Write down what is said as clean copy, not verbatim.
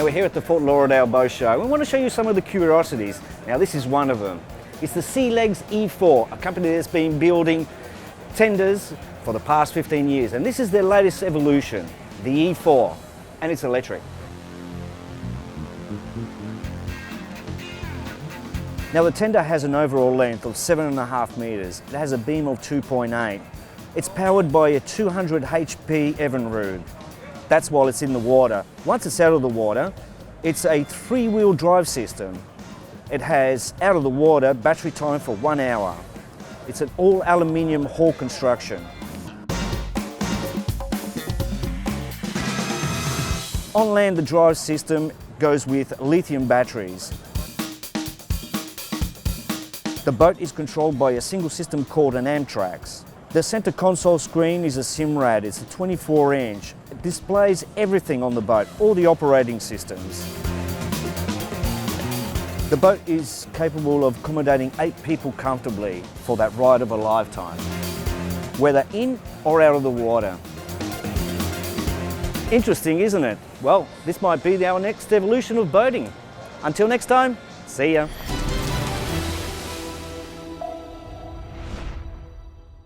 Now we're here at the Fort Lauderdale Boat Show. We want to show you some of the curiosities. Now this is one of them. It's the SEALEGS E4, a company that's been building tenders for the past 15 years. And this is their latest evolution, the E4, and it's electric. Now the tender has an overall length of 7.5 metres. It has a beam of 2.8. It's powered by a 200 HP Evinrude. That's while it's in the water. Once it's out of the water, it's a 3-wheel drive system. It has out of the water battery time for 1 hour. It's an all aluminium hull construction. On land, the drive system goes with lithium batteries. The boat is controlled by a single system called an Amtrax. The center console screen is a Simrad. It's a 24-inch. It displays everything on the boat, all the operating systems. The boat is capable of accommodating 8 people comfortably for that ride of a lifetime, whether in or out of the water. Interesting, isn't it? Well, this might be our next evolution of boating. Until next time, see ya.